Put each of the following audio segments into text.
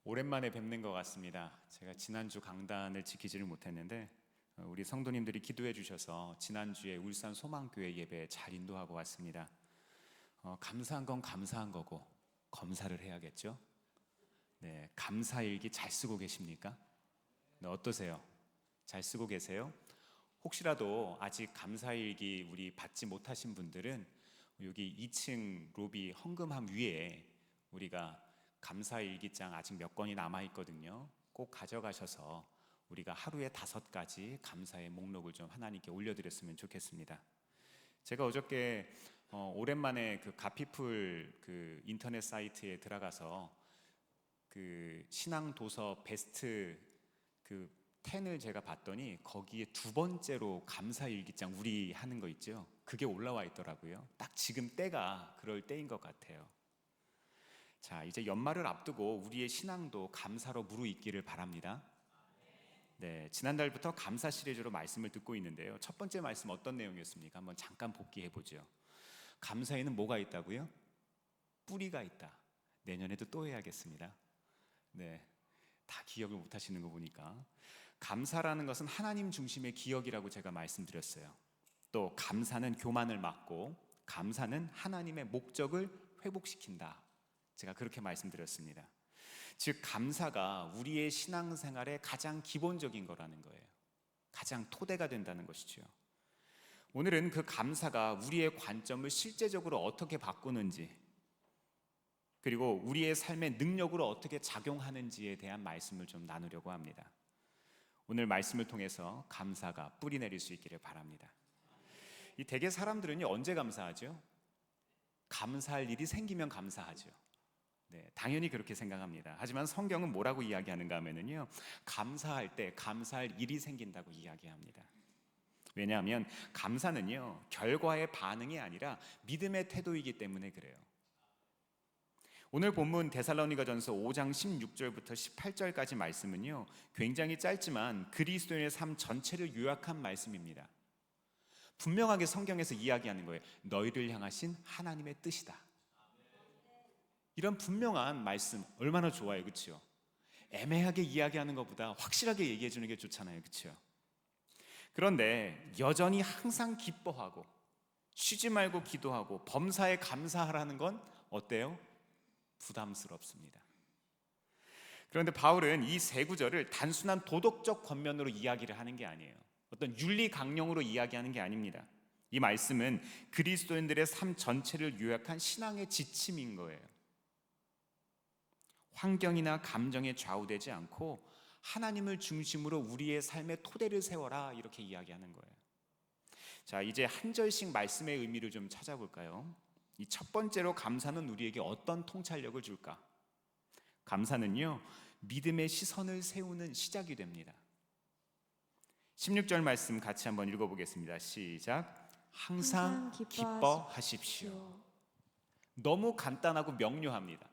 오랜만에 뵙는 것 같습니다. 제가 지난주 강단을 지키지를 못했는데 우리 성도님들이 기도해 주셔서 지난주에 울산 소망교회 예배 잘 인도하고 왔습니다. 감사한 건 감사한 거고 검사를 해야겠죠? 네, 감사일기 잘 쓰고 계십니까? 네, 어떠세요? 잘 쓰고 계세요? 혹시라도 아직 감사일기 우리 받지 못하신 분들은 여기 2층 로비 헌금함 위에 우리가 감사일기장 아직 몇 권이 남아있거든요. 꼭 가져가셔서 우리가 하루에 5가지 감사의 목록을 좀 하나님께 올려드렸으면 좋겠습니다. 제가 어저께 오랜만에 그 가피풀 그 인터넷 사이트에 들어가서 그 신앙 도서 베스트 그 10을 제가 봤더니 거기에 두 번째로 감사일기장 우리 하는 거 있죠. 그게 올라와 있더라고요. 딱 지금 때가 그럴 때인 것 같아요. 자, 이제 연말을 앞두고 우리의 신앙도 감사로 무르익기를 바랍니다. 네, 지난달부터 감사 시리즈로 말씀을 듣고 있는데요. 첫 번째 말씀 어떤 내용이었습니까? 한번 잠깐 복기해 보죠. 감사에는 뭐가 있다고요? 뿌리가 있다. 내년에도 또 해야겠습니다. 네, 다 기억을 못 하시는 거 보니까 감사라는 것은 하나님 중심의 기억이라고 제가 말씀드렸어요. 또 감사는 교만을 막고 감사는 하나님의 목적을 회복시킨다. 제가 그렇게 말씀드렸습니다. 즉 감사가 우리의 신앙생활의 가장 기본적인 거라는 거예요. 가장 토대가 된다는 것이죠. 오늘은 그 감사가 우리의 관점을 실제적으로 어떻게 바꾸는지, 그리고 우리의 삶의 능력으로 어떻게 작용하는지에 대한 말씀을 좀 나누려고 합니다. 오늘 말씀을 통해서 감사가 뿌리 내릴 수 있기를 바랍니다. 이 대개 사람들은요, 언제 감사하죠? 감사할 일이 생기면 감사하죠. 네, 당연히 그렇게 생각합니다. 하지만 성경은 뭐라고 이야기하는가 하면요, 감사할 때 감사할 일이 생긴다고 이야기합니다. 왜냐하면 감사는요, 결과의 반응이 아니라 믿음의 태도이기 때문에 그래요. 오늘 본문 데살로니가전서 5장 16절부터 18절까지 말씀은요, 굉장히 짧지만 그리스도인의 삶 전체를 요약한 말씀입니다. 분명하게 성경에서 이야기하는 거예요. 너희를 향하신 하나님의 뜻이다. 이런 분명한 말씀 얼마나 좋아요, 그렇죠? 애매하게 이야기하는 것보다 확실하게 얘기해 주는 게 좋잖아요, 그렇죠? 그런데 여전히 항상 기뻐하고 쉬지 말고 기도하고 범사에 감사하라는 건 어때요? 부담스럽습니다. 그런데 바울은 이 세 구절을 단순한 도덕적 권면으로 이야기를 하는 게 아니에요. 어떤 윤리 강령으로 이야기하는 게 아닙니다. 이 말씀은 그리스도인들의 삶 전체를 요약한 신앙의 지침인 거예요. 환경이나 감정에 좌우되지 않고 하나님을 중심으로 우리의 삶의 토대를 세워라, 이렇게 이야기하는 거예요. 자, 이제 한 절씩 말씀의 의미를 좀 찾아볼까요? 이 첫 번째로 감사는 우리에게 어떤 통찰력을 줄까? 감사는요, 믿음의 시선을 세우는 시작이 됩니다. 16절 말씀 같이 한번 읽어보겠습니다. 시작. 항상 기뻐하십시오. 너무 간단하고 명료합니다.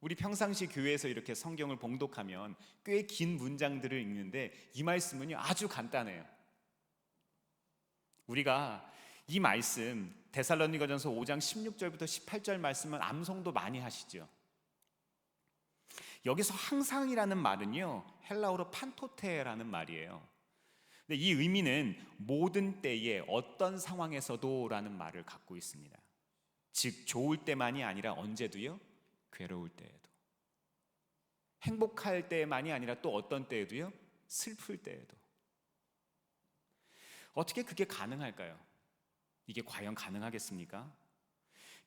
우리 평상시 교회에서 이렇게 성경을 봉독하면 꽤 긴 문장들을 읽는데 이 말씀은요, 아주 간단해요. 우리가 이 말씀 데살로니가전서 5장 16절부터 18절 말씀은 암송도 많이 하시죠. 여기서 항상이라는 말은요, 헬라어로 판토테라는 말이에요. 근데 이 의미는 모든 때에 어떤 상황에서도 라는 말을 갖고 있습니다. 즉 좋을 때만이 아니라 언제도요? 괴로울 때에도. 행복할 때만이 아니라 또 어떤 때에도요? 슬플 때에도. 어떻게 그게 가능할까요? 이게 과연 가능하겠습니까?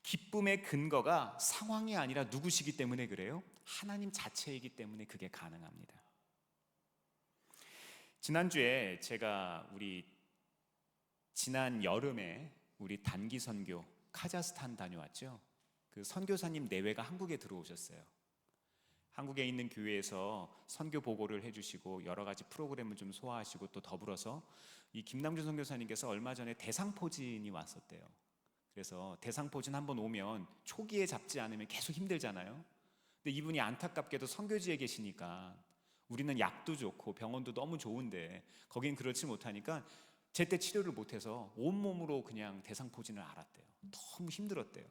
기쁨의 근거가 상황이 아니라 누구시기 때문에 그래요? 하나님 자체이기 때문에 그게 가능합니다. 지난주에 제가 우리 지난 여름에 우리 단기 선교 카자흐스탄 다녀왔죠. 그 선교사님 내외가 한국에 들어오셨어요. 한국에 있는 교회에서 선교 보고를 해주시고 여러 가지 프로그램을 좀 소화하시고 또 더불어서 이 김남준 선교사님께서 얼마 전에 대상포진이 왔었대요. 그래서 대상포진 한번 오면 초기에 잡지 않으면 계속 힘들잖아요. 근데 이분이 안타깝게도 선교지에 계시니까 우리는 약도 좋고 병원도 너무 좋은데 거긴 그렇지 못하니까 제때 치료를 못해서 온몸으로 그냥 대상포진을 앓았대요. 너무 힘들었대요.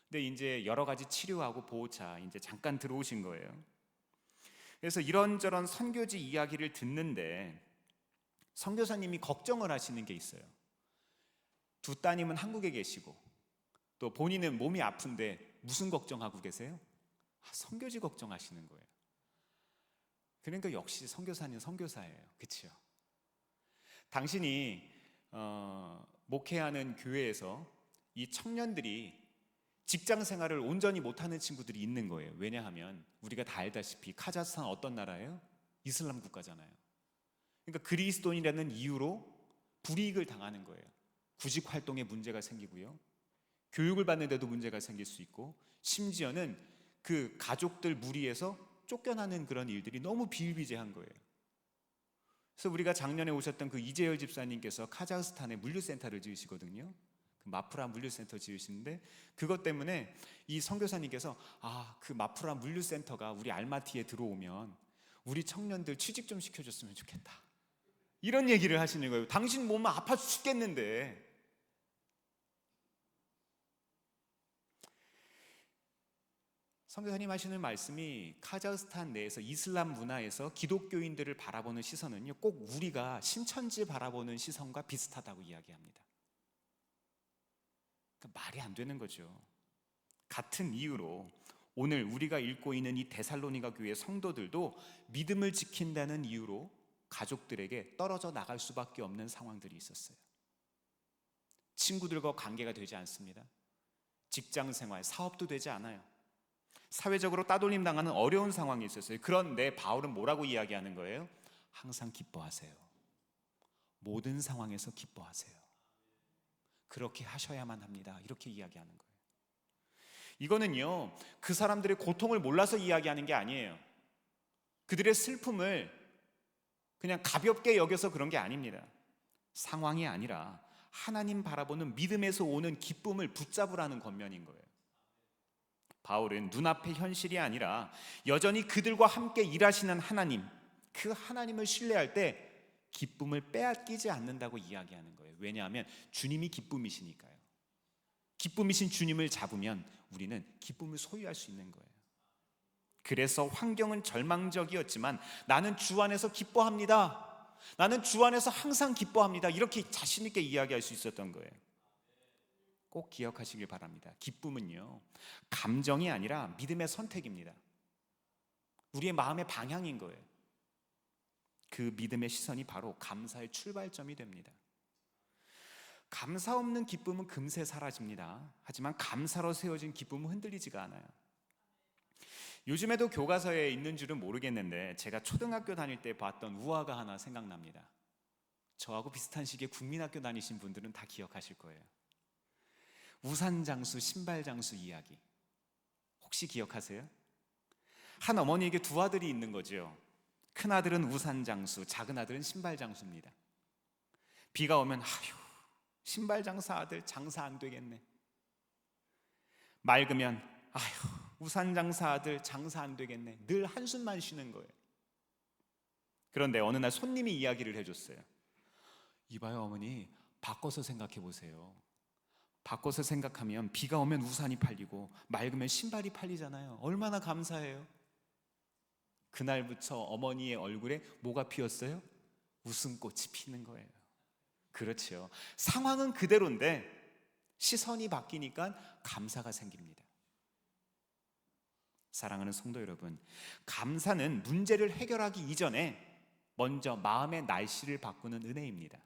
근데 이제 여러 가지 치료하고 보호차 이제 잠깐 들어오신 거예요. 그래서 이런저런 선교지 이야기를 듣는데 선교사님이 걱정을 하시는 게 있어요. 두 따님은 한국에 계시고 또 본인은 몸이 아픈데 무슨 걱정하고 계세요? 선교지 걱정하시는 거예요. 그러니까 역시 선교사는 선교사예요. 그렇죠? 당신이 목회하는 교회에서 이 청년들이 직장 생활을 온전히 못하는 친구들이 있는 거예요. 왜냐하면 우리가 다 알다시피 카자흐스탄 어떤 나라예요? 이슬람 국가잖아요. 그러니까 그리스도인이라는 이유로 불이익을 당하는 거예요. 구직 활동에 문제가 생기고요, 교육을 받는데도 문제가 생길 수 있고, 심지어는 그 가족들 무리에서 쫓겨나는 그런 일들이 너무 비일비재한 거예요. 그래서 우리가 작년에 오셨던 그 이재열 집사님께서 카자흐스탄에 물류센터를 지으시거든요. 그 마프라 물류센터 지으시는데 그것 때문에 이 선교사님께서 그 마프라 물류센터가 우리 알마티에 들어오면 우리 청년들 취직 좀 시켜줬으면 좋겠다, 이런 얘기를 하시는 거예요. 당신 몸은 아파 죽겠는데. 선교사님 하시는 말씀이 카자흐스탄 내에서 이슬람 문화에서 기독교인들을 바라보는 시선은요, 꼭 우리가 신천지 바라보는 시선과 비슷하다고 이야기합니다. 그러니까 말이 안 되는 거죠. 같은 이유로 오늘 우리가 읽고 있는 이 데살로니가 교회 성도들도 믿음을 지킨다는 이유로 가족들에게 떨어져 나갈 수밖에 없는 상황들이 있었어요. 친구들과 관계가 되지 않습니다. 직장 생활, 사업도 되지 않아요. 사회적으로 따돌림 당하는 어려운 상황이 있었어요. 그런데 바울은 뭐라고 이야기하는 거예요? 항상 기뻐하세요. 모든 상황에서 기뻐하세요. 그렇게 하셔야만 합니다. 이렇게 이야기하는 거예요. 이거는요, 그 사람들의 고통을 몰라서 이야기하는 게 아니에요. 그들의 슬픔을 그냥 가볍게 여겨서 그런 게 아닙니다. 상황이 아니라 하나님 바라보는 믿음에서 오는 기쁨을 붙잡으라는 권면인 거예요. 바울은 눈앞의 현실이 아니라 여전히 그들과 함께 일하시는 하나님, 그 하나님을 신뢰할 때 기쁨을 빼앗기지 않는다고 이야기하는 거예요. 왜냐하면 주님이 기쁨이시니까요. 기쁨이신 주님을 잡으면 우리는 기쁨을 소유할 수 있는 거예요. 그래서 환경은 절망적이었지만 나는 주 안에서 기뻐합니다. 나는 주 안에서 항상 기뻐합니다. 이렇게 자신 있게 이야기할 수 있었던 거예요. 꼭 기억하시길 바랍니다. 기쁨은요, 감정이 아니라 믿음의 선택입니다. 우리의 마음의 방향인 거예요. 그 믿음의 시선이 바로 감사의 출발점이 됩니다. 감사 없는 기쁨은 금세 사라집니다. 하지만 감사로 세워진 기쁨은 흔들리지가 않아요. 요즘에도 교과서에 있는 줄은 모르겠는데 제가 초등학교 다닐 때 봤던 우화가 하나 생각납니다. 저하고 비슷한 시기에 국민학교 다니신 분들은 다 기억하실 거예요. 우산장수, 신발장수 이야기 혹시 기억하세요? 한 어머니에게 두 아들이 있는 거죠. 큰 아들은 우산장수, 작은 아들은 신발장수입니다. 비가 오면 신발장사 아들 장사 안 되겠네. 맑으면 우산장사 아들 장사 안 되겠네. 늘 한숨만 쉬는 거예요. 그런데 어느 날 손님이 이야기를 해줬어요. 이봐요 어머니, 바꿔서 생각해 보세요. 바꿔서 생각하면 비가 오면 우산이 팔리고 맑으면 신발이 팔리잖아요. 얼마나 감사해요. 그날부터 어머니의 얼굴에 뭐가 피었어요? 웃음꽃이 피는 거예요. 그렇죠. 상황은 그대로인데 시선이 바뀌니까 감사가 생깁니다. 사랑하는 성도 여러분, 감사는 문제를 해결하기 이전에 먼저 마음의 날씨를 바꾸는 은혜입니다.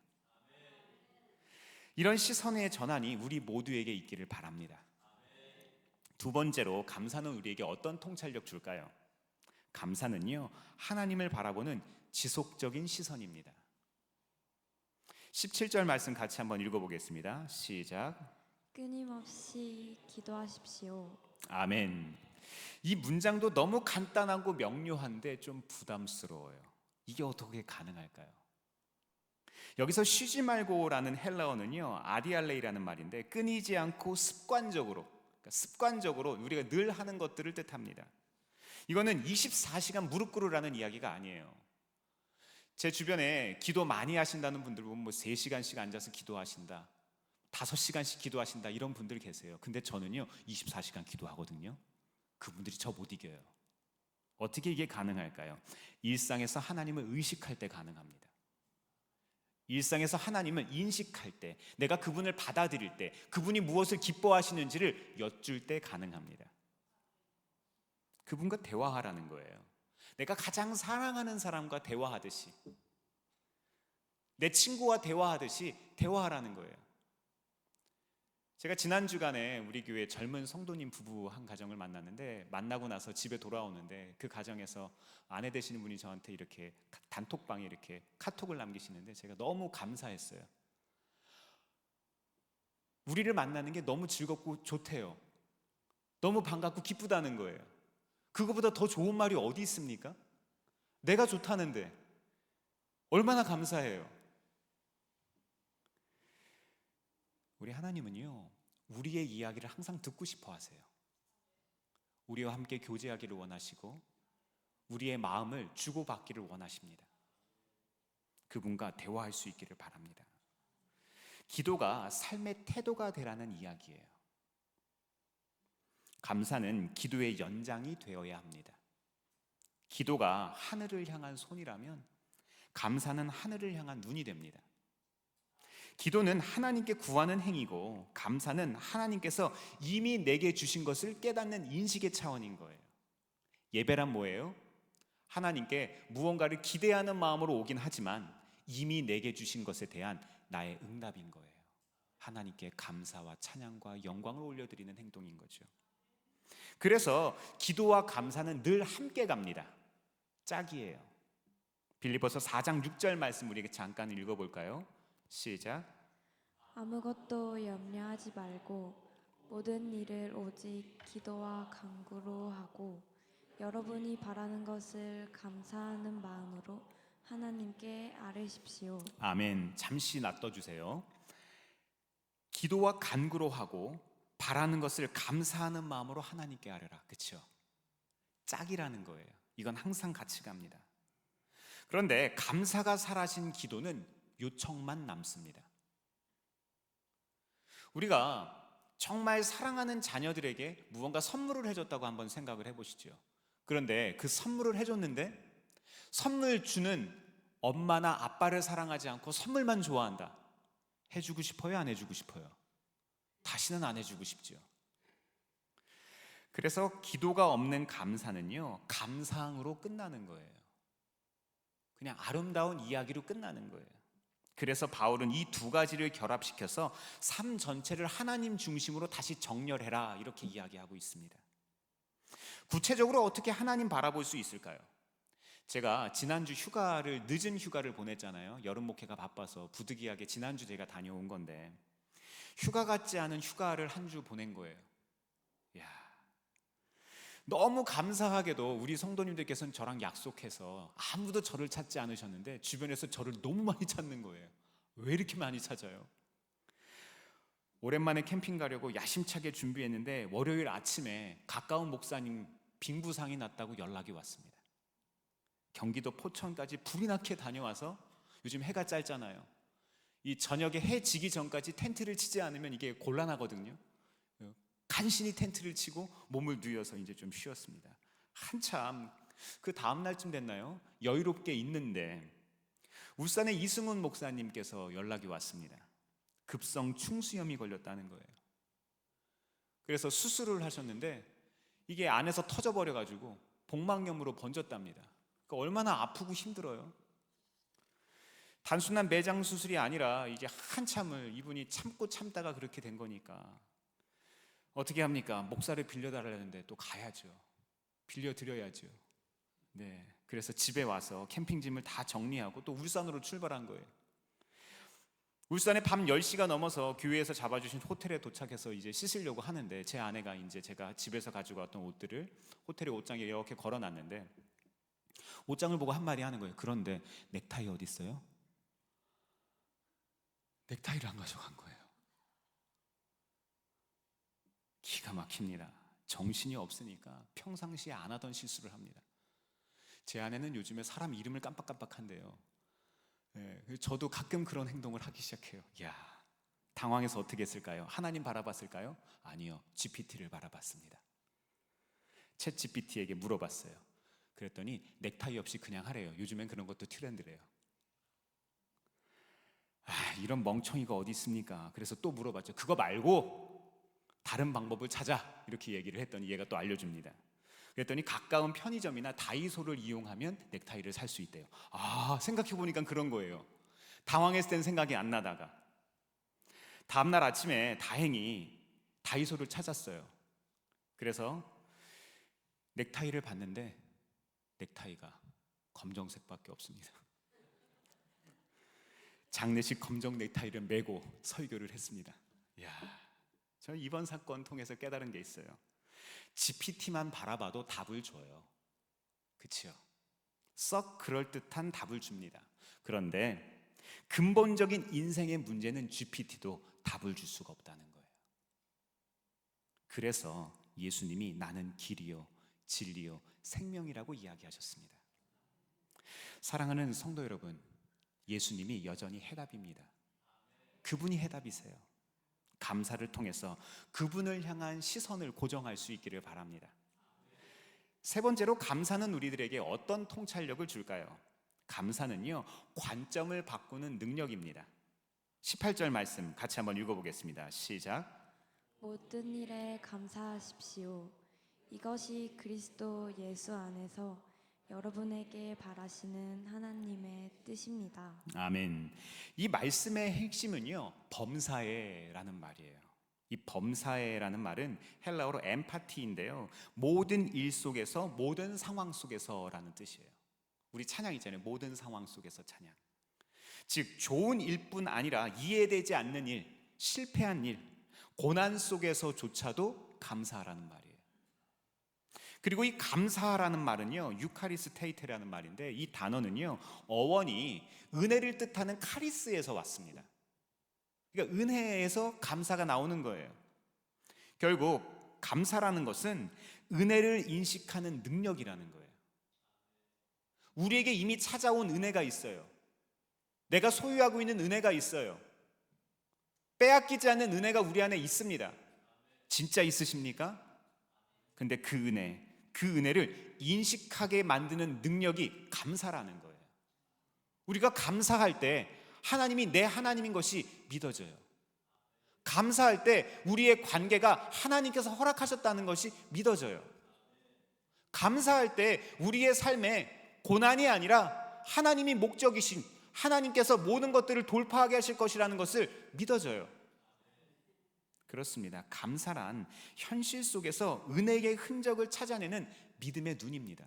이런 시선의 전환이 우리 모두에게 있기를 바랍니다. 두 번째로, 감사는 우리에게 어떤 통찰력 줄까요? 감사는요, 하나님을 바라보는 지속적인 시선입니다. 17절 말씀 같이 한번 읽어보겠습니다. 시작. 끊임없이 기도하십시오. 아멘. 이 문장도 너무 간단하고 명료한데 좀 부담스러워요. 이게 어떻게 가능할까요? 여기서 쉬지 말고라는 헬라어는요, 아디알레이라는 말인데 끊이지 않고 습관적으로, 그러니까 습관적으로 우리가 늘 하는 것들을 뜻합니다. 이거는 24시간 무릎 꿇으라는 이야기가 아니에요. 제 주변에 기도 많이 하신다는 분들 보면 3시간씩 앉아서 기도하신다, 5시간씩 기도하신다, 이런 분들 계세요. 근데 저는요 24시간 기도하거든요. 그분들이 저 못 이겨요. 어떻게 이게 가능할까요? 일상에서 하나님을 의식할 때 가능합니다. 일상에서 하나님을 인식할 때, 내가 그분을 받아들일 때, 그분이 무엇을 기뻐하시는지를 여쭐 때 가능합니다. 그분과 대화하라는 거예요. 내가 가장 사랑하는 사람과 대화하듯이, 내 친구와 대화하듯이 대화하라는 거예요. 제가 지난 주간에 우리 교회 젊은 성도님 부부 한 가정을 만났는데, 만나고 나서 집에 돌아오는데 그 가정에서 아내 되시는 분이 저한테 이렇게 단톡방에 이렇게 카톡을 남기시는데 제가 너무 감사했어요. 우리를 만나는 게 너무 즐겁고 좋대요. 너무 반갑고 기쁘다는 거예요. 그거보다 더 좋은 말이 어디 있습니까? 내가 좋다는데 얼마나 감사해요. 우리 하나님은요, 우리의 이야기를 항상 듣고 싶어 하세요. 우리와 함께 교제하기를 원하시고 우리의 마음을 주고받기를 원하십니다. 그분과 대화할 수 있기를 바랍니다. 기도가 삶의 태도가 되라는 이야기예요. 감사는 기도의 연장이 되어야 합니다. 기도가 하늘을 향한 손이라면 감사는 하늘을 향한 눈이 됩니다. 기도는 하나님께 구하는 행위고 감사는 하나님께서 이미 내게 주신 것을 깨닫는 인식의 차원인 거예요. 예배란 뭐예요? 하나님께 무언가를 기대하는 마음으로 오긴 하지만 이미 내게 주신 것에 대한 나의 응답인 거예요. 하나님께 감사와 찬양과 영광을 올려드리는 행동인 거죠. 그래서 기도와 감사는 늘 함께 갑니다. 짝이에요. 빌립보서 4장 6절 말씀 우리에게 잠깐 읽어볼까요? 시작. 아무것도 염려하지 말고 모든 일을 오직 기도와 간구로 하고 여러분이 바라는 것을 감사하는 마음으로 하나님께 아뢰십시오. 아멘. 잠시 놔둬주세요. 기도와 간구로 하고 바라는 것을 감사하는 마음으로 하나님께 아뢰라. 그렇죠? 짝이라는 거예요. 이건 항상 같이 갑니다. 그런데 감사가 사라진 기도는 요청만 남습니다. 우리가 정말 사랑하는 자녀들에게 무언가 선물을 해줬다고 한번 생각을 해보시죠. 그런데 그 선물을 해줬는데 선물 주는 엄마나 아빠를 사랑하지 않고 선물만 좋아한다. 해주고 싶어요? 안 해주고 싶어요? 다시는 안 해주고 싶죠. 그래서 기도가 없는 감사는요, 감상으로 끝나는 거예요. 그냥 아름다운 이야기로 끝나는 거예요. 그래서 바울은 이 두 가지를 결합시켜서 삶 전체를 하나님 중심으로 다시 정렬해라 이렇게 이야기하고 있습니다. 구체적으로 어떻게 하나님 바라볼 수 있을까요? 제가 지난주 늦은 휴가를 보냈잖아요. 여름 목회가 바빠서 부득이하게 지난주 제가 다녀온 건데 휴가 같지 않은 휴가를 한 주 보낸 거예요. 이야, 너무 감사하게도 우리 성도님들께서는 저랑 약속해서 아무도 저를 찾지 않으셨는데 주변에서 저를 너무 많이 찾는 거예요. 왜 이렇게 많이 찾아요? 오랜만에 캠핑 가려고 야심차게 준비했는데 월요일 아침에 가까운 목사님 빙부상이 났다고 연락이 왔습니다. 경기도 포천까지 불이 나게 다녀와서 요즘 해가 짧잖아요. 이 저녁에 해 지기 전까지 텐트를 치지 않으면 이게 곤란하거든요. 간신히 텐트를 치고 몸을 누워서 이제 좀 쉬었습니다. 한참 그 다음 날쯤 됐나요? 여유롭게 있는데 울산의 이승훈 목사님께서 연락이 왔습니다. 급성 충수염이 걸렸다는 거예요. 그래서 수술을 하셨는데 이게 안에서 터져버려가지고 복막염으로 번졌답니다. 그러니까 얼마나 아프고 힘들어요. 단순한 매장 수술이 아니라 이게 한참을 이분이 참고 참다가 그렇게 된 거니까 어떻게 합니까? 목사를 빌려달라는데 또 가야죠. 빌려드려야죠. 네, 그래서 집에 와서 캠핑짐을 다 정리하고 또 울산으로 출발한 거예요. 울산에 밤 10시가 넘어서 교회에서 잡아주신 호텔에 도착해서 이제 씻으려고 하는데 제 아내가 이제 제가 집에서 가지고 왔던 옷들을 호텔의 옷장에 이렇게 걸어놨는데 옷장을 보고 한마디 하는 거예요. 그런데 넥타이 어디 있어요? 넥타이를 안 가져간 거예요. 기가 막힙니다. 정신이 없으니까 평상시에 안 하던 실수를 합니다. 제 아내는 요즘에 사람 이름을 깜빡깜빡한대요. 네, 저도 가끔 그런 행동을 하기 시작해요. 야, 당황해서 어떻게 했을까요? 하나님 바라봤을까요? 아니요, GPT를 바라봤습니다. 챗 GPT에게 물어봤어요. 그랬더니 넥타이 없이 그냥 하래요. 요즘엔 그런 것도 트렌드래요. 이런 멍청이가 어디 있습니까? 그래서 또 물어봤죠. 그거 말고 다른 방법을 찾아, 이렇게 얘기를 했더니 얘가 또 알려줍니다. 그랬더니 가까운 편의점이나 다이소를 이용하면 넥타이를 살 수 있대요. 생각해보니까 그런 거예요. 당황했을 땐 생각이 안 나다가 다음날 아침에 다행히 다이소를 찾았어요. 그래서 넥타이를 봤는데 넥타이가 검정색밖에 없습니다. 장례식 검정 넥타이를 메고 설교를 했습니다. 저는 이번 사건 통해서 깨달은 게 있어요. GPT만 바라봐도 답을 줘요. 그치요? 썩 그럴듯한 답을 줍니다. 그런데 근본적인 인생의 문제는 GPT도 답을 줄 수가 없다는 거예요. 그래서 예수님이 나는 길이요 진리요 생명이라고 이야기하셨습니다. 사랑하는 성도 여러분, 예수님이 여전히 해답입니다. 그분이 해답이세요. 감사를 통해서 그분을 향한 시선을 고정할 수 있기를 바랍니다. 세 번째로, 감사는 우리들에게 어떤 통찰력을 줄까요? 감사는요, 관점을 바꾸는 능력입니다. 18절 말씀 같이 한번 읽어보겠습니다. 시작. 모든 일에 감사하십시오. 이것이 그리스도 예수 안에서 여러분에게 바라시는 하나님의 뜻입니다. 아멘. 이 말씀의 핵심은요, 범사에라는 말이에요. 이 범사에라는 말은 헬라어로 엠파티인데요, 모든 일 속에서, 모든 상황 속에서라는 뜻이에요. 우리 찬양 있잖아요. 모든 상황 속에서 찬양. 즉 좋은 일뿐 아니라 이해되지 않는 일, 실패한 일, 고난 속에서조차도 감사하라는 말이에요. 그리고 이 감사라는 말은요, 유카리스테이테라는 말인데, 이 단어는요, 어원이 은혜를 뜻하는 카리스에서 왔습니다. 그러니까 은혜에서 감사가 나오는 거예요. 결국 감사라는 것은 은혜를 인식하는 능력이라는 거예요. 우리에게 이미 찾아온 은혜가 있어요. 내가 소유하고 있는 은혜가 있어요. 빼앗기지 않는 은혜가 우리 안에 있습니다. 진짜 있으십니까? 근데 그 은혜를 인식하게 만드는 능력이 감사라는 거예요. 우리가 감사할 때 하나님이 내 하나님인 것이 믿어져요. 감사할 때 우리의 관계가 하나님께서 허락하셨다는 것이 믿어져요. 감사할 때 우리의 삶에 고난이 아니라 하나님이 목적이신, 하나님께서 모든 것들을 돌파하게 하실 것이라는 것을 믿어져요. 그렇습니다. 감사란 현실 속에서 은혜의 흔적을 찾아내는 믿음의 눈입니다.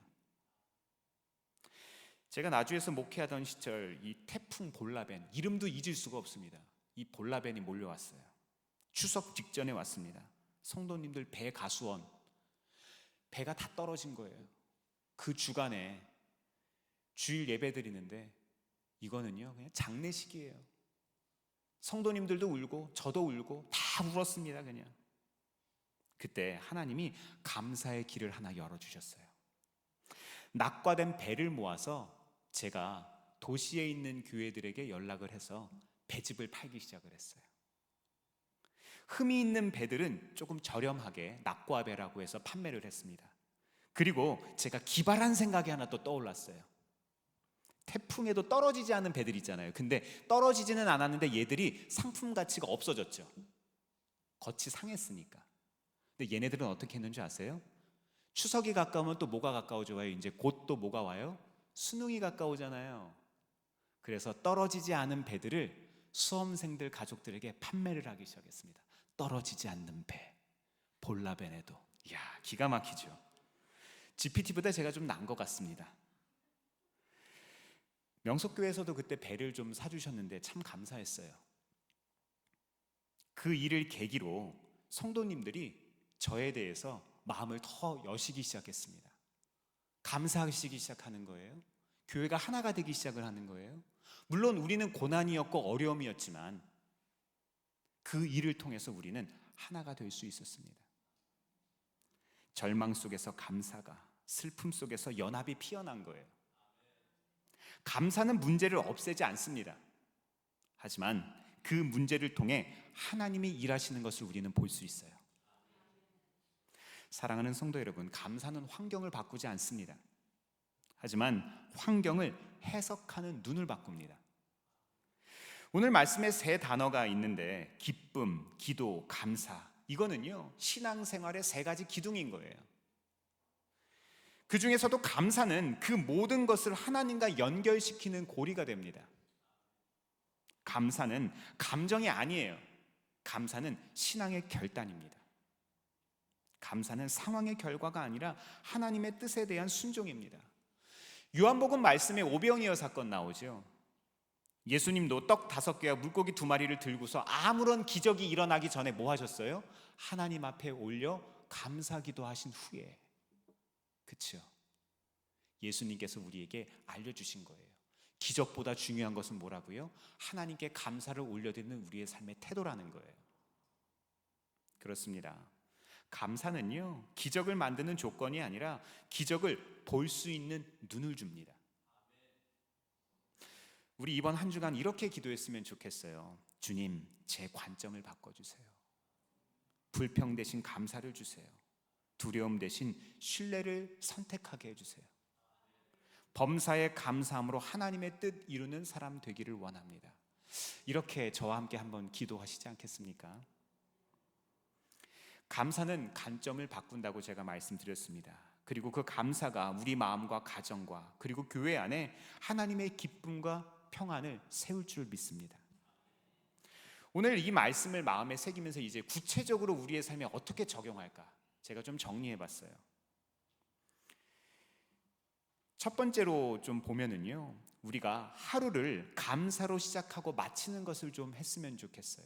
제가 나주에서 목회하던 시절, 이 태풍 볼라벤, 이름도 잊을 수가 없습니다. 이 볼라벤이 몰려왔어요. 추석 직전에 왔습니다. 성도님들 배 가수원, 배가 다 떨어진 거예요. 그 주간에 주일 예배 드리는데 이거는요, 그냥 장례식이에요. 성도님들도 울고 저도 울고 다 울었습니다. 그냥 그때 하나님이 감사의 길을 하나 열어주셨어요. 낙과된 배를 모아서 제가 도시에 있는 교회들에게 연락을 해서 배집을 팔기 시작을 했어요. 흠이 있는 배들은 조금 저렴하게 낙과배라고 해서 판매를 했습니다. 그리고 제가 기발한 생각이 하나 또 떠올랐어요. 태풍에도 떨어지지 않은 배들 있잖아요. 근데 떨어지지는 않았는데 얘들이 상품 가치가 없어졌죠. 겉이 상했으니까. 근데 얘네들은 어떻게 했는지 아세요? 추석이 가까우면 또 뭐가 가까워져요? 이제 곧 또 뭐가 와요? 수능이 가까우잖아요. 그래서 떨어지지 않은 배들을 수험생들 가족들에게 판매를 하기 시작했습니다. 떨어지지 않는 배, 볼라벤에도. 이야, 기가 막히죠. GPT보다 제가 좀 나은 것 같습니다. 명석교회에서도 그때 배를 좀 사주셨는데 참 감사했어요. 그 일을 계기로 성도님들이 저에 대해서 마음을 더 여시기 시작했습니다. 감사하시기 시작하는 거예요. 교회가 하나가 되기 시작을 하는 거예요. 물론 우리는 고난이었고 어려움이었지만 그 일을 통해서 우리는 하나가 될 수 있었습니다. 절망 속에서 감사가, 슬픔 속에서 연합이 피어난 거예요. 감사는 문제를 없애지 않습니다. 하지만 그 문제를 통해 하나님이 일하시는 것을 우리는 볼 수 있어요. 사랑하는 성도 여러분, 감사는 환경을 바꾸지 않습니다. 하지만 환경을 해석하는 눈을 바꿉니다. 오늘 말씀에 세 단어가 있는데 기쁨, 기도, 감사, 이거는요 신앙생활의 세 가지 기둥인 거예요. 그 중에서도 감사는 그 모든 것을 하나님과 연결시키는 고리가 됩니다. 감사는 감정이 아니에요. 감사는 신앙의 결단입니다. 감사는 상황의 결과가 아니라 하나님의 뜻에 대한 순종입니다. 요한복음 말씀에 오병이어 사건 나오죠. 예수님도 떡 5개와 물고기 2마리를 들고서 아무런 기적이 일어나기 전에 뭐 하셨어요? 하나님 앞에 올려 감사기도 하신 후에. 그렇죠? 예수님께서 우리에게 알려주신 거예요. 기적보다 중요한 것은 뭐라고요? 하나님께 감사를 올려드리는 우리의 삶의 태도라는 거예요. 그렇습니다. 감사는요 기적을 만드는 조건이 아니라 기적을 볼 수 있는 눈을 줍니다. 우리 이번 한 주간 이렇게 기도했으면 좋겠어요. 주님, 제 관점을 바꿔주세요. 불평 대신 감사를 주세요. 두려움 대신 신뢰를 선택하게 해주세요. 범사에 감사함으로 하나님의 뜻 이루는 사람 되기를 원합니다. 이렇게 저와 함께 한번 기도하시지 않겠습니까? 감사는 관점을 바꾼다고 제가 말씀드렸습니다. 그리고 그 감사가 우리 마음과 가정과 그리고 교회 안에 하나님의 기쁨과 평안을 세울 줄 믿습니다. 오늘 이 말씀을 마음에 새기면서 이제 구체적으로 우리의 삶에 어떻게 적용할까 제가 좀 정리해 봤어요. 첫 번째로 좀 보면은요 우리가 하루를 감사로 시작하고 마치는 것을 좀 했으면 좋겠어요.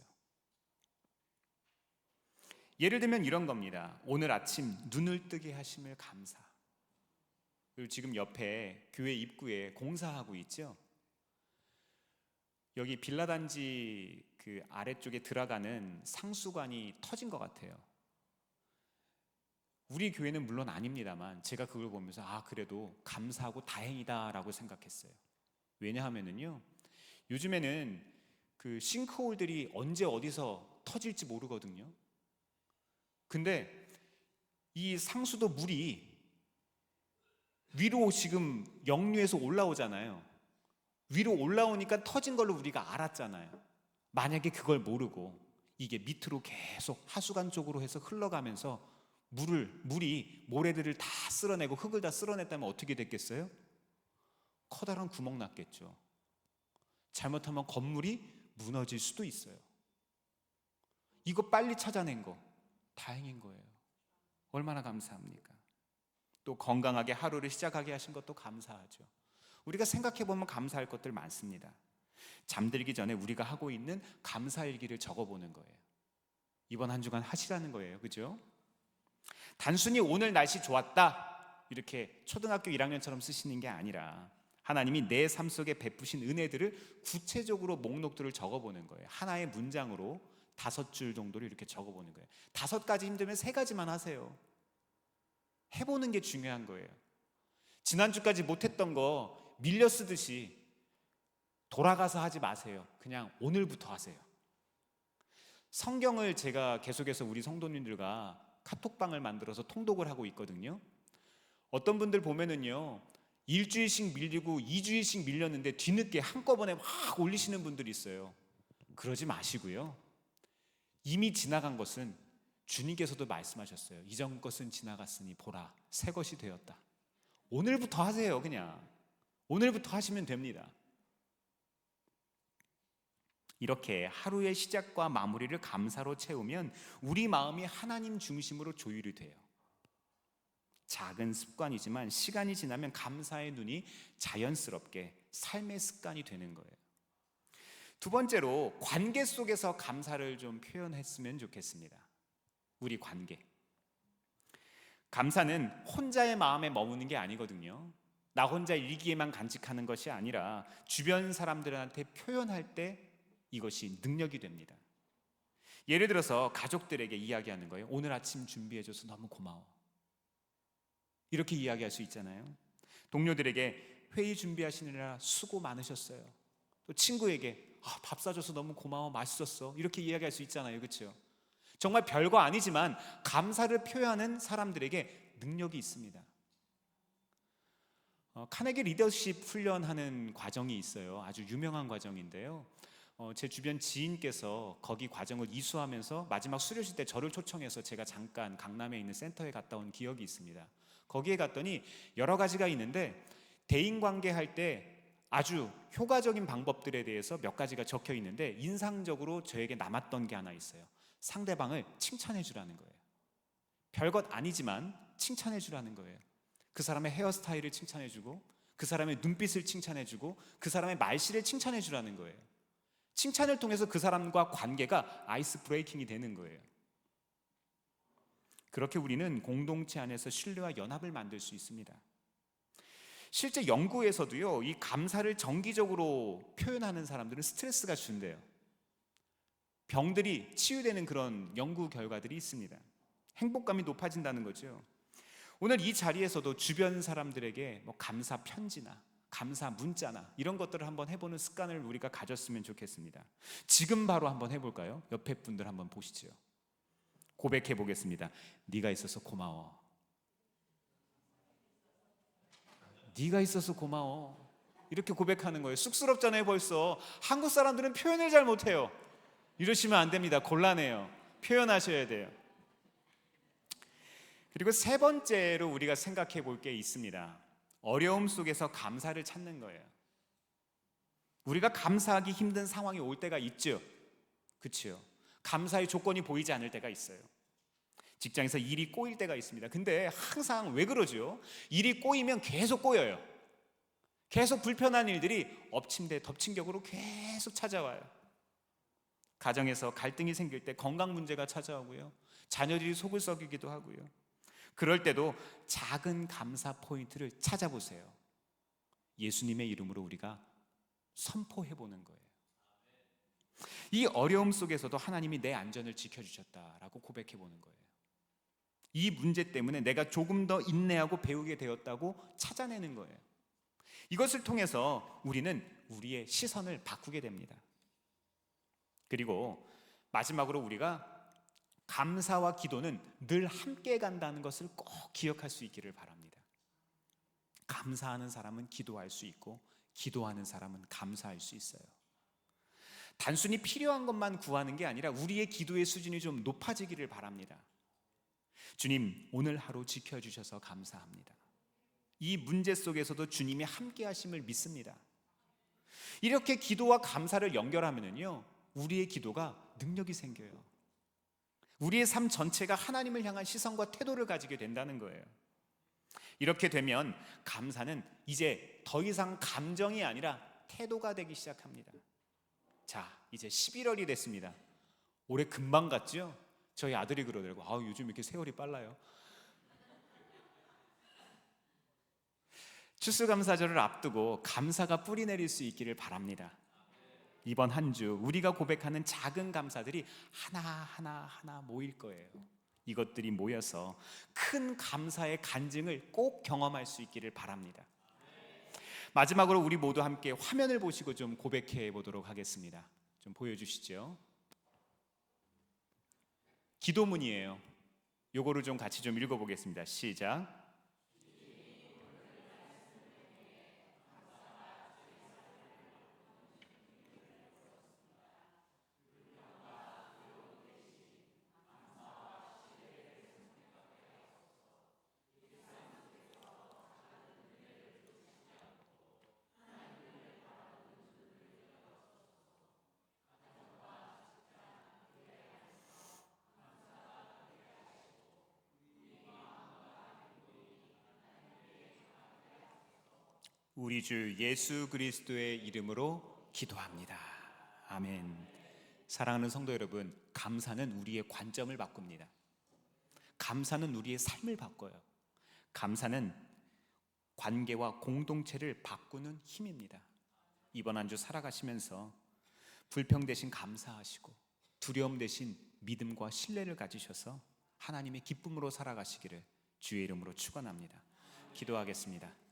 예를 들면 이런 겁니다. 오늘 아침 눈을 뜨게 하심을 감사. 그리고 지금 옆에 교회 입구에 공사하고 있죠. 여기 빌라단지 그 아래쪽에 들어가는 상수관이 터진 것 같아요. 우리 교회는 물론 아닙니다만 제가 그걸 보면서 그래도 감사하고 다행이다라고 생각했어요. 왜냐하면은요 요즘에는 그 싱크홀들이 언제 어디서 터질지 모르거든요. 근데 이 상수도 물이 위로 지금 역류해서 올라오잖아요. 위로 올라오니까 터진 걸로 우리가 알았잖아요. 만약에 그걸 모르고 이게 밑으로 계속 하수관 쪽으로 해서 흘러가면서 물이 모래들을 다 쓸어내고 흙을 다 쓸어냈다면 어떻게 됐겠어요? 커다란 구멍 났겠죠. 잘못하면 건물이 무너질 수도 있어요. 이거 빨리 찾아낸 거 다행인 거예요. 얼마나 감사합니까? 또 건강하게 하루를 시작하게 하신 것도 감사하죠. 우리가 생각해보면 감사할 것들 많습니다. 잠들기 전에 우리가 하고 있는 감사일기를 적어보는 거예요. 이번 한 주간 하시라는 거예요. 그죠? 단순히 오늘 날씨 좋았다 이렇게 초등학교 1학년처럼 쓰시는 게 아니라 하나님이 내 삶 속에 베푸신 은혜들을 구체적으로 목록들을 적어보는 거예요. 하나의 문장으로 5줄 정도를 이렇게 적어보는 거예요. 5가지 힘들면 3가지만 하세요. 해보는 게 중요한 거예요. 지난주까지 못했던 거 밀려 쓰듯이 돌아가서 하지 마세요. 그냥 오늘부터 하세요. 성경을 제가 계속해서 우리 성도님들과 카톡방을 만들어서 통독을 하고 있거든요. 어떤 분들 보면은요 1주일씩 밀리고 2주일씩 밀렸는데 뒤늦게 한꺼번에 막 올리시는 분들이 있어요. 그러지 마시고요. 이미 지나간 것은 주님께서도 말씀하셨어요. 이전 것은 지나갔으니 보라 새 것이 되었다. 오늘부터 하세요. 그냥 오늘부터 하시면 됩니다. 이렇게 하루의 시작과 마무리를 감사로 채우면 우리 마음이 하나님 중심으로 조율이 돼요. 작은 습관이지만 시간이 지나면 감사의 눈이 자연스럽게 삶의 습관이 되는 거예요. 두 번째로 관계 속에서 감사를 좀 표현했으면 좋겠습니다. 우리 관계. 감사는 혼자의 마음에 머무는 게 아니거든요. 나 혼자 일기에만 간직하는 것이 아니라 주변 사람들한테 표현할 때 이것이 능력이 됩니다. 예를 들어서 가족들에게 이야기하는 거예요. 오늘 아침 준비해줘서 너무 고마워. 이렇게 이야기할 수 있잖아요. 동료들에게 회의 준비하시느라 수고 많으셨어요. 또 친구에게 밥 사줘서 너무 고마워, 맛있었어. 이렇게 이야기할 수 있잖아요. 그렇죠? 정말 별거 아니지만 감사를 표현하는 사람들에게 능력이 있습니다. 카네기 리더십 훈련하는 과정이 있어요. 아주 유명한 과정인데요. 제 주변 지인께서 거기 과정을 이수하면서 마지막 수료식 때 저를 초청해서 제가 잠깐 강남에 있는 센터에 갔다 온 기억이 있습니다. 거기에 갔더니 여러 가지가 있는데 대인관계 할 때 아주 효과적인 방법들에 대해서 몇 가지가 적혀 있는데 인상적으로 저에게 남았던 게 하나 있어요. 상대방을 칭찬해 주라는 거예요. 별것 아니지만 칭찬해 주라는 거예요. 그 사람의 헤어스타일을 칭찬해 주고, 그 사람의 눈빛을 칭찬해 주고, 그 사람의 말씨를 칭찬해 주라는 거예요. 칭찬을 통해서 그 사람과 관계가 아이스 브레이킹이 되는 거예요. 그렇게 우리는 공동체 안에서 신뢰와 연합을 만들 수 있습니다. 실제 연구에서도요, 이 감사를 정기적으로 표현하는 사람들은 스트레스가 준대요. 병들이 치유되는 그런 연구 결과들이 있습니다. 행복감이 높아진다는 거죠. 오늘 이 자리에서도 주변 사람들에게 감사 편지나 감사 문자나 이런 것들을 한번 해보는 습관을 우리가 가졌으면 좋겠습니다. 지금 바로 한번 해볼까요? 옆에 분들 한번 보시죠. 고백해 보겠습니다. 네가 있어서 고마워. 네가 있어서 고마워. 이렇게 고백하는 거예요. 쑥스럽잖아요. 벌써 한국 사람들은 표현을 잘 못해요. 이러시면 안 됩니다. 곤란해요. 표현하셔야 돼요. 그리고 세 번째로 우리가 생각해 볼 게 있습니다. 어려움 속에서 감사를 찾는 거예요. 우리가 감사하기 힘든 상황이 올 때가 있죠. 그렇죠? 감사의 조건이 보이지 않을 때가 있어요. 직장에서 일이 꼬일 때가 있습니다. 근데 항상 왜 그러죠? 일이 꼬이면 계속 꼬여요. 계속 불편한 일들이 엎침대 덮친 격으로 계속 찾아와요. 가정에서 갈등이 생길 때 건강 문제가 찾아오고요. 자녀들이 속을 썩이기도 하고요. 그럴 때도 작은 감사 포인트를 찾아보세요. 예수님의 이름으로 우리가 선포해보는 거예요. 이 어려움 속에서도 하나님이 내 안전을 지켜주셨다라고 고백해보는 거예요. 이 문제 때문에 내가 조금 더 인내하고 배우게 되었다고 찾아내는 거예요. 이것을 통해서 우리는 우리의 시선을 바꾸게 됩니다. 그리고 마지막으로 우리가 감사와 기도는 늘 함께 간다는 것을 꼭 기억할 수 있기를 바랍니다. 감사하는 사람은 기도할 수 있고 기도하는 사람은 감사할 수 있어요. 단순히 필요한 것만 구하는 게 아니라 우리의 기도의 수준이 좀 높아지기를 바랍니다. 주님, 오늘 하루 지켜주셔서 감사합니다. 이 문제 속에서도 주님이 함께 하심을 믿습니다. 이렇게 기도와 감사를 연결하면요, 우리의 기도가 능력이 생겨요. 우리의 삶 전체가 하나님을 향한 시선과 태도를 가지게 된다는 거예요. 이렇게 되면 감사는 이제 더 이상 감정이 아니라 태도가 되기 시작합니다. 자, 이제 11월이 됐습니다. 올해 금방 갔죠? 저희 아들이 그러더라고요. 요즘 이렇게 세월이 빨라요. 추수감사절을 앞두고 감사가 뿌리내릴 수 있기를 바랍니다. 이번 한 주 우리가 고백하는 작은 감사들이 하나 모일 거예요. 이것들이 모여서 큰 감사의 간증을 꼭 경험할 수 있기를 바랍니다. 마지막으로 우리 모두 함께 화면을 보시고 좀 고백해 보도록 하겠습니다. 좀 보여주시죠. 기도문이에요. 요거를 좀 같이 좀 읽어보겠습니다. 시작. 우리 주 예수 그리스도의 이름으로 기도합니다. 아멘. 사랑하는 성도 여러분, 감사는 우리의 관점을 바꿉니다. 감사는 우리의 삶을 바꿔요. 감사는 관계와 공동체를 바꾸는 힘입니다. 이번 한 주 살아가시면서 불평 대신 감사하시고 두려움 대신 믿음과 신뢰를 가지셔서 하나님의 기쁨으로 살아가시기를 주의 이름으로 축원합니다. 기도하겠습니다.